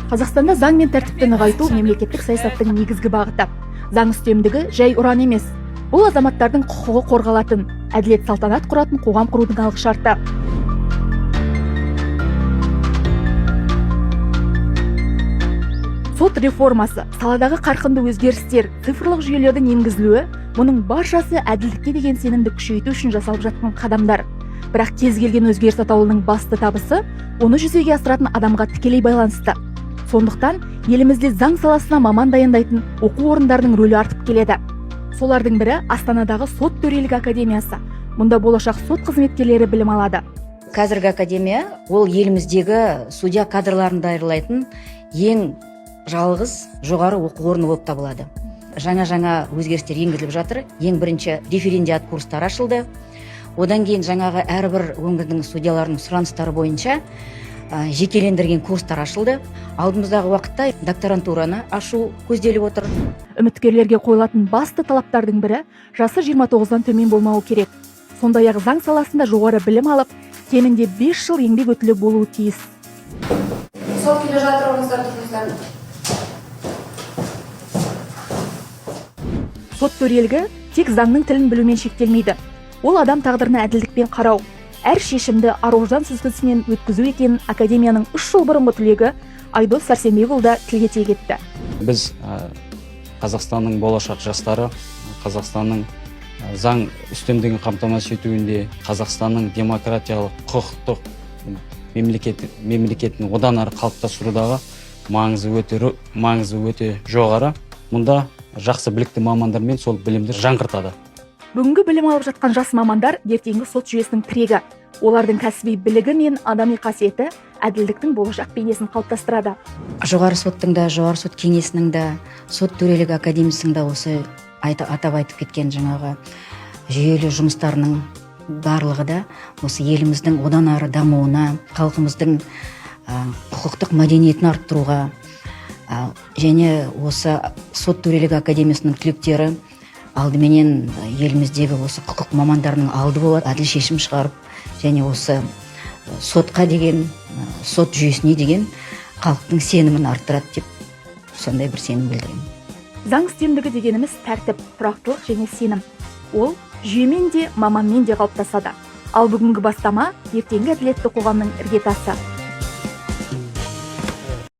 Қазақстанда заң мен тәртіпті нығайту мемлекеттік саясаттың негізгі бағыты. Заң үстемдігі жай ұран емес. Бұл азаматтардың құқығы қорғалатын, әділет салтанат құратын қоғам құрудың алғышарты. Сот реформасы, саладағы қарқынды өзгерістер, цифрлық жүйелердің енгізілуі, мұның баршасы әділдікке деген сенімді күшейту үшін жасалып жатқан қадамдар. Бірақ кез келген өзгеріс атаулының басты табысы, оны жүзеге асыратын адамға тікелей байланысты. Сондықтан елімізде заң саласына маман дайындайтын оқу орындарының рөлі артып келеді. Солардың бірі Астанадағы сот төрелігі академиясы. Мұнда болашақ сот қызметкерлері білім алады. Қазіргі академия ол еліміздегі судья кадрларын даярлайтын ең жалғыз жоғары оқу орны болып табылады. Жаңа өзгерістер енгізіліп жатыр. Ең бірінші референдиат курстары ашылды. Одан кейін жаңағы әрбір өңірдің судьяларының сұраныстары бойынша жекелендірген курстар ашылды. Алдымыздағы уақытта докторантураны ашу көзделіп отыр. Үміткерлерге қойылатын басты талаптардың бірі жасы 29-дан төмен болмауы керек. Сондай-ақ заң саласында жоғары білім алып, кемінде 5 жыл еңбек өтілі болуы тиіс. Сот келе жатыр, Сот төрелігі тек заңның тілін білумен шектелмейді. Ол адам тағдырына әділдікпен қарау, әр шешімді ар-ождан сүзгісінен өткізу екенін академияның 3 жыл бұрынғы түлегі Айдос Сәрсенбекұлы да тілге тиек етті. Біз Қазақстанның болашақ жастары, Қазақстанның заң үстемдігін қамтамасыз етуінде, Қазақстанның демократиялық құқықтық мемлекетін одан ары қалыптастырудағы маңызы өте жоғары. Мұнда жақсы білікті мамандармен сол білімді жаңғыртады. Бүгінгі білім алып жатқан жас мамандар ертеңгі сот жүйесінің тірегі. Олардың кәсіби білігі мен адами қасиеті әділдіктің болашақ бейнесін қалыптастырады. Жоғары соттың да, жоғары сот кеңесінің да, сот төрелігі академиясының да осы атап айтып кеткен жаңағы жүйелі жұмыстарының барлығы да осы еліміздің одан ары дамуына, халқымыздың құқықтық мәдениетін арттыруға, және осы сот төрелігі академиясының түлектері алдыменен еліміздегі осы құқық мамандарының алды болады, әділ шешім шығарып, және осы сотқа деген, сот жүйесіне деген халықтың сенімін арттырады деп сондай бір сенім білдіремін. Заң үстемдігі дегеніміз тәртіп, тұрақтылық және сенім. Ол жүйемен де, маманмен де қалыптасады. Ал бүгінгі бастама ертеңгі әділетті қоғамның іргетасы.